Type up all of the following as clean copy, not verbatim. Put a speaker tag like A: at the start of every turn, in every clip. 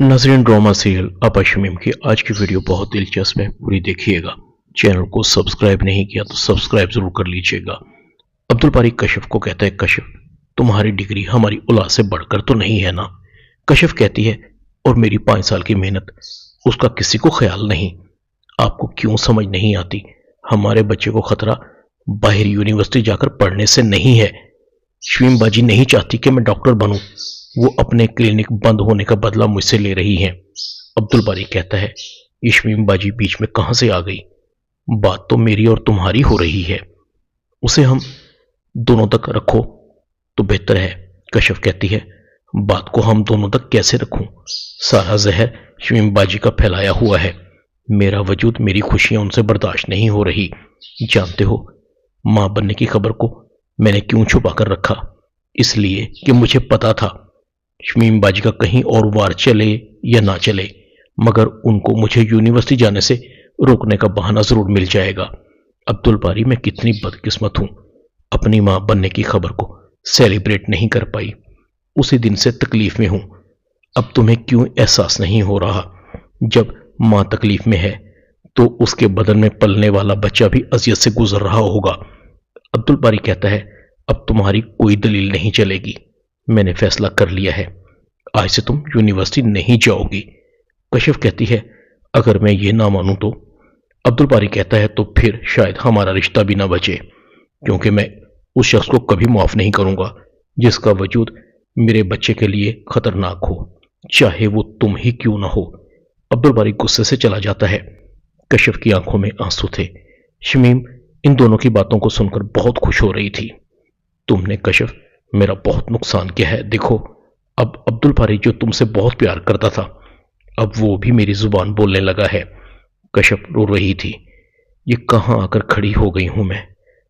A: नाज़रीन, drama serial आपा शमीम की आज की वीडियो बहुत दिलचस्प है, पूरी देखिएगा। चैनल को सब्सक्राइब नहीं किया तो सब्सक्राइब जरूर कर लीजिएगा। अब्दुल बारी कशिफ को कहता है, कशिफ तुम्हारी डिग्री हमारी औलाद से बढ़कर तो नहीं है ना? कशिफ कहती है, और मेरी 5 साल की मेहनत, उसका किसी को ख्याल नहीं। आपको क्यों समझ नहीं आती? हमारे बच्चे को खतरा बाहर यूनिवर्सिटी जाकर पढ़ने से नहीं है। शमीम बाजी नहीं चाहती कि मैं डॉक्टर बनूं। वो अपने क्लिनिक बंद होने का बदला मुझसे ले रही हैं। अब्दुल बारी कहता है, ये शमीम बाजी बीच में कहां से आ गई? बात तो मेरी और तुम्हारी हो रही है, उसे हम दोनों तक रखो तो बेहतर है। कशिफ कहती है, बात को हम दोनों तक कैसे रखूं? सारा जहर शमीम बाजी का फैलाया हुआ है। मेरा वजूद, मेरी खुशियां उनसे बर्दाश्त नहीं हो रही। जानते हो, मां बनने की खबर को मैंने क्यों छुपा कर रखा? इसलिए कि मुझे पता था शमीम बाजी का कहीं और वार चले या ना चले, मगर उनको मुझे यूनिवर्सिटी जाने से रोकने का बहाना जरूर मिल जाएगा। अब्दुल बारी, मैं कितनी बदकिस्मत हूं, अपनी मां बनने की खबर को सेलिब्रेट नहीं कर पाई। उसी दिन से तकलीफ में हूं। अब तुम्हें क्यों एहसास नहीं हो रहा? जब मां तकलीफ में है तो उसके बदन में पलने वाला बच्चा भी अजियत से गुजर रहा होगा। अब्दुल बारी कहता है, अब तुम्हारी कोई दलील नहीं चलेगी। मैंने फैसला कर लिया है, आज से तुम यूनिवर्सिटी नहीं जाओगी। कशिफ कहती है, अगर मैं ये ना मानूं तो? अब्दुल बारी कहता है, तो फिर शायद हमारा रिश्ता भी ना बचे, क्योंकि मैं उस शख्स को कभी माफ नहीं करूंगा जिसका वजूद मेरे बच्चे के लिए खतरनाक हो, चाहे वो तुम ही क्यों ना हो। अब्दुल बारी गुस्से से चला जाता है। कशिफ की आंखों में आंसू थे। शमीम इन दोनों की बातों को सुनकर बहुत खुश हो रही थी। तुमने कशिफ मेरा बहुत नुकसान किया है। देखो, अब अब्दुल बारी जो तुमसे बहुत प्यार करता था, अब वो भी मेरी जुबान बोलने लगा है। कशिफ रो रही थी। ये कहां आकर खड़ी हो गई हूं मैं,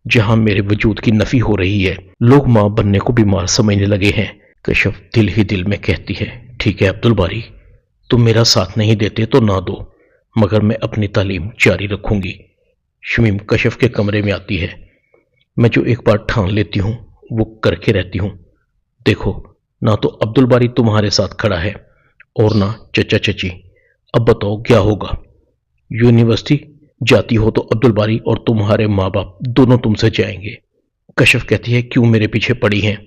A: जहां मेरे वजूद की नफी हो रही है। लोग मां बनने को बीमार समझने लगे हैं। कशिफ दिल ही दिल में कहती है, ठीक है अब्दुल बारी, तुम मेरा साथ नहीं देते तो ना दो, मगर मैं अपनी तालीम जारी रखूंगी। शमीम कशिफ के कमरे में आती है। मैं जो एक बार ठान लेती हूं वो करके रहती हूं। देखो, ना तो अब्दुल बारी तुम्हारे साथ खड़ा है और ना चचा चची। अब बताओ क्या होगा? यूनिवर्सिटी जाती हो तो अब्दुल बारी और तुम्हारे माँ बाप दोनों तुमसे जाएंगे। कशिफ कहती है, क्यों मेरे पीछे पड़ी हैं?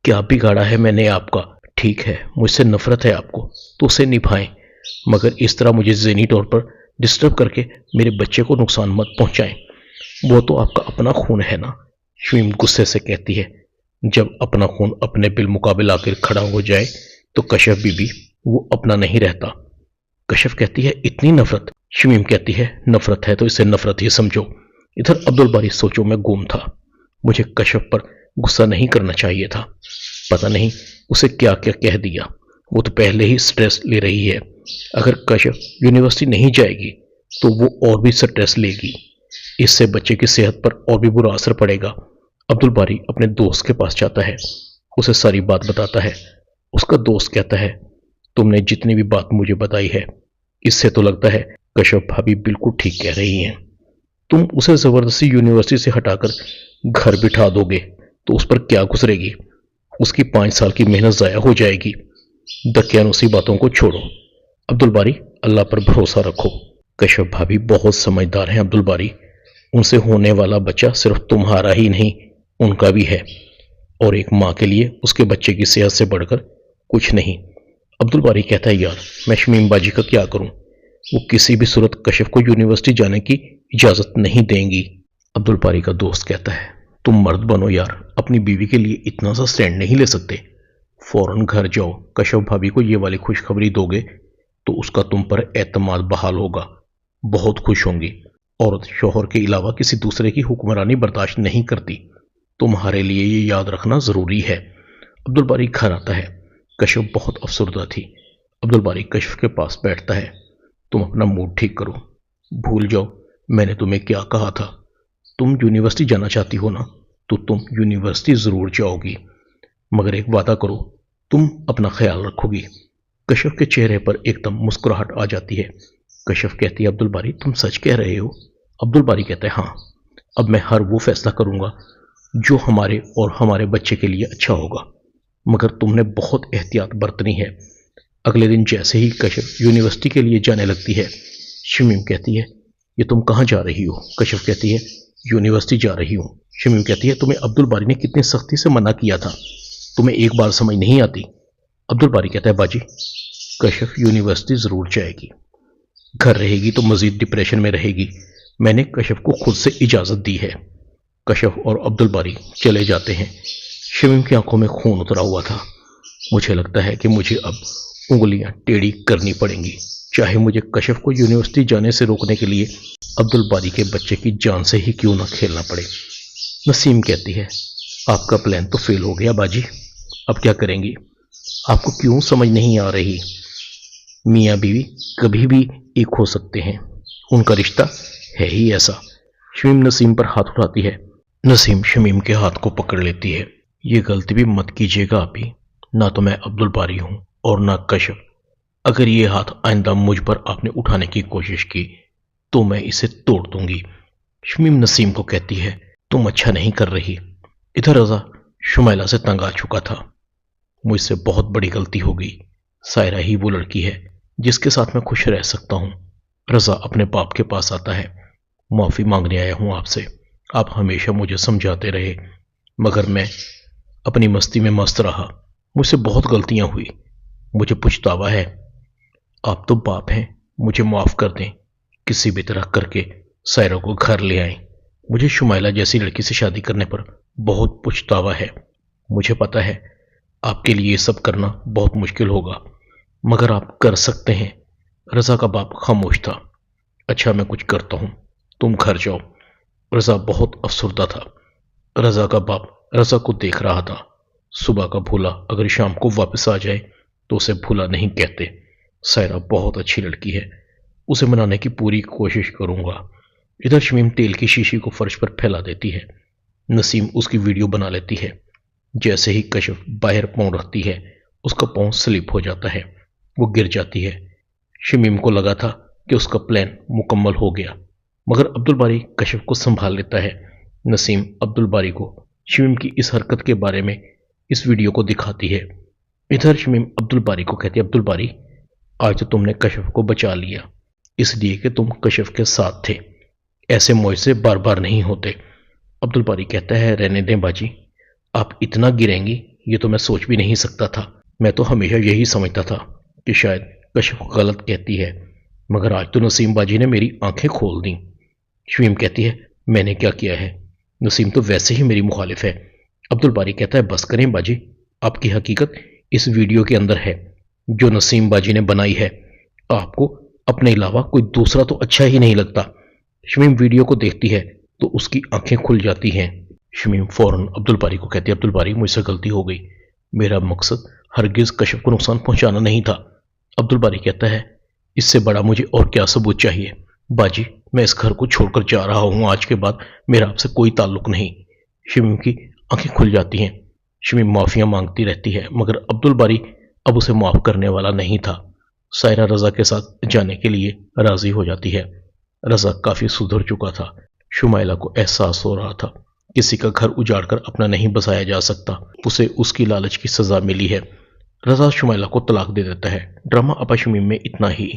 A: क्या बिगाड़ा है मैंने आपका? ठीक है, मुझसे नफरत है आपको तो उसे निभाएं, मगर इस तरह मुझे ज़हनी तौर पर डिस्टर्ब करके मेरे बच्चे को नुकसान मत पहुंचाएं। वो तो आपका अपना खून है ना? शमीम गुस्से से कहती है, जब अपना खून अपने बिलमुकाबिल आकर खड़ा हो जाए तो कशिफ बीबी वो अपना नहीं रहता। कशिफ कहती है, इतनी नफरत? शमीम कहती है, नफरत है तो इसे नफरत ही समझो। इधर अब्दुल बारी सोचों में गुम था। मुझे कशिफ पर गुस्सा नहीं करना चाहिए था। पता नहीं उसे क्या क्या कह दिया। वो तो पहले ही स्ट्रेस ले रही है। अगर कशिफ यूनिवर्सिटी नहीं जाएगी तो वो और भी स्ट्रेस लेगी। इससे बच्चे की सेहत पर और भी बुरा असर पड़ेगा। अब्दुल बारी अपने दोस्त के पास जाता है, उसे सारी बात बताता है। उसका दोस्त कहता है, तुमने जितनी भी बात मुझे बताई है, इससे तो लगता है कशिफ भाभी बिल्कुल ठीक कह रही हैं। तुम उसे जबरदस्ती यूनिवर्सिटी से हटाकर घर बिठा दोगे तो उस पर क्या गुजरेगी? उसकी 5 साल की मेहनत जाया हो जाएगी। दकियानुसी बातों को छोड़ो अब्दुल बारी, अल्लाह पर भरोसा रखो। कशिफ भाभी बहुत समझदार हैं अब्दुल बारी। उनसे होने वाला बच्चा सिर्फ तुम्हारा ही नहीं, उनका भी है, और एक माँ के लिए उसके बच्चे की सेहत से बढ़कर कुछ नहीं। अब्दुल बारी कहता है, यार मैं शमीम बाजी का क्या करूं? वो किसी भी सूरत कशिफ को यूनिवर्सिटी जाने की इजाजत नहीं देंगी। अब्दुल बारी का दोस्त कहता है, तुम मर्द बनो यार, अपनी बीवी के लिए इतना सा स्टैंड नहीं ले सकते? फौरन घर जाओ, कशिफ भाभी को ये वाली खुशखबरी दोगे तो उसका तुम पर एतमाद बहाल होगा। बहुत खुश होंगी। औरत शौहर के अलावा किसी दूसरे की हुक्मरानी बर्दाश्त नहीं करती। तुम्हारे लिए ये याद रखना जरूरी है। अब्दुल बारी घर आता है। कशिफ बहुत अफसरदा थी। अब्दुल बारी कशिफ के पास बैठता है। तुम अपना मूड ठीक करो, भूल जाओ मैंने तुम्हें क्या कहा था। तुम यूनिवर्सिटी जाना चाहती हो ना, तो तुम यूनिवर्सिटी जरूर जाओगी, मगर एक वादा करो, तुम अपना ख्याल रखोगी। कशिफ के चेहरे पर एकदम मुस्कुराहट आ जाती है। कशिफ कहती है, अब्दुल बारी तुम सच कह रहे हो? अब्दुल बारी कहता है, हाँ, अब मैं हर वो फैसला करूंगा जो हमारे और हमारे बच्चे के लिए अच्छा होगा, मगर तुमने बहुत एहतियात बरतनी है। اگلے دن جیسے ہی کشف یونیورسٹی کے لیے جانے لگتی ہے، شمیم کہتی ہے یہ تم کہاں جا رہی ہو؟ کشف کہتی ہے یونیورسٹی جا رہی ہوں۔ شمیم کہتی ہے تمہیں عبد الباری نے کتنی سختی سے منع کیا تھا، تمہیں ایک بار سمجھ نہیں آتی؟ عبد الباری کہتا ہے باجی کشف یونیورسٹی ضرور جائے گی، گھر رہے گی تو مزید ڈپریشن میں رہے گی، میں نے کشف کو خود سے اجازت دی ہے۔ کشف اور عبد الباری چلے جاتے ہیں۔ شمیم کی آنکھوں میں خون اترا ہوا تھا۔ مجھے لگتا ہے کہ مجھے اب انگلیاں ٹیڑھی کرنی پڑیں گی، چاہے مجھے کشف کو یونیورسٹی جانے سے روکنے کے لیے عبد الباری کے بچے کی جان سے ہی کیوں نہ کھیلنا پڑے۔ نسیم کہتی ہے آپ کا پلان تو فیل ہو گیا باجی، اب کیا کریں گی؟ آپ کو کیوں سمجھ نہیں آ رہی؟ میاں بیوی کبھی بھی ایک ہو سکتے ہیں، ان کا رشتہ ہے ہی ایسا۔ شمیم نسیم پر ہاتھ اٹھاتی ہے۔ نسیم شمیم کے ہاتھ کو پکڑ لیتی ہے۔ یہ غلطی بھی مت کیجیے گا آپ ہی، نہ تو میں عبد الباری ہوں اور نہ کشف۔ اگر یہ ہاتھ آئندہ مجھ پر آپ نے اٹھانے کی کوشش کی تو میں اسے توڑ دوں گی۔ شمیم نسیم کو کہتی ہے تم اچھا نہیں کر رہی۔ ادھر رضا شمائلہ سے تنگ آ چکا تھا۔ مجھ سے بہت بڑی غلطی ہو گئی، سائرہ ہی وہ لڑکی ہے جس کے ساتھ میں خوش رہ سکتا ہوں۔ رضا اپنے باپ کے پاس آتا ہے، معافی مانگنے آیا ہوں آپ سے، آپ ہمیشہ مجھے سمجھاتے رہے مگر میں اپنی مستی میں مست رہا، مجھ سے بہت غلطیاں ہوئی، مجھے پچھتاوا ہے۔ آپ تو باپ ہیں، مجھے معاف کر دیں، کسی بھی طرح کر کے سائرہ کو گھر لے آئیں۔ مجھے شمائلہ جیسی لڑکی سے شادی کرنے پر بہت پچھتاوا ہے۔ مجھے پتا ہے آپ کے لیے یہ سب کرنا بہت مشکل ہوگا مگر آپ کر سکتے ہیں۔ رضا کا باپ خاموش تھا۔ اچھا میں کچھ کرتا ہوں، تم گھر جاؤ۔ رضا بہت افسردہ تھا۔ رضا کا باپ رضا کو دیکھ رہا تھا۔ صبح کا بھولا اگر شام کو واپس آ جائے تو اسے بھولا نہیں کہتے۔ سائرہ بہت اچھی لڑکی ہے، اسے منانے کی پوری کوشش کروں گا۔ ادھر شمیم تیل کی شیشی کو فرش پر پھیلا دیتی ہے۔ نسیم اس کی ویڈیو بنا لیتی ہے۔ جیسے ہی کشف باہر پاؤں رکھتی ہے اس کا پاؤں سلپ ہو جاتا ہے، وہ گر جاتی ہے۔ شمیم کو لگا تھا کہ اس کا پلان مکمل ہو گیا مگر عبد الباری کشف کو سنبھال لیتا ہے۔ نسیم عبد الباری کو شمیم کی اس حرکت کے بارے میں اس ویڈیو کو دکھاتی ہے۔ ادھر شمیم عبد الباری کو کہتی ہے عبد الباری آج تو تم نے کشف کو بچا لیا اس لیے کہ تم کشف کے ساتھ تھے، ایسے معجزے بار بار نہیں ہوتے۔ عبد الباری کہتا ہے رہنے دیں باجی، آپ اتنا گریں گی یہ تو میں سوچ بھی نہیں سکتا تھا۔ میں تو ہمیشہ یہی سمجھتا تھا کہ شاید کشف غلط کہتی ہے مگر آج تو نسیم باجی نے میری آنکھیں کھول دیں۔ شمیم کہتی ہے میں نے کیا کیا ہے؟ نسیم تو ویسے ہی میری مخالف ہے۔ عبد الباری کہتا ہے بس کریں باجی، آپ کی حقیقت اس ویڈیو کے اندر ہے جو نسیم باجی نے بنائی ہے، آپ کو اپنے علاوہ کوئی دوسرا تو اچھا ہی نہیں لگتا۔ شمیم ویڈیو کو دیکھتی ہے تو اس کی آنکھیں کھل جاتی ہیں۔ شمیم فوراً عبد الباری کو کہتی ہے عبد الباری مجھ سے غلطی ہو گئی، میرا مقصد ہرگز کشف کو نقصان پہنچانا نہیں تھا۔ عبد الباری کہتا ہے اس سے بڑا مجھے اور کیا ثبوت چاہیے؟ باجی میں اس گھر کو چھوڑ کر جا رہا ہوں، آج کے بعد میرا آپ سے کوئی تعلق نہیں۔ شمیم کی آنکھیں کھل جاتی ہیں۔ شمیم معافیاں مانگتی رہتی ہے مگر عبد الباری اب اسے معاف کرنے والا نہیں تھا۔ سائرہ رضا کے ساتھ جانے کے لیے راضی ہو جاتی ہے۔ رضا کافی سدھر چکا تھا۔ شمائلہ کو احساس ہو رہا تھا کسی کا گھر اجاڑ کر اپنا نہیں بسایا جا سکتا، اسے اس کی لالچ کی سزا ملی ہے۔ رضا شمائلہ کو طلاق دے دیتا ہے۔ ڈرامہ اپا شمیم میں اتنا ہی۔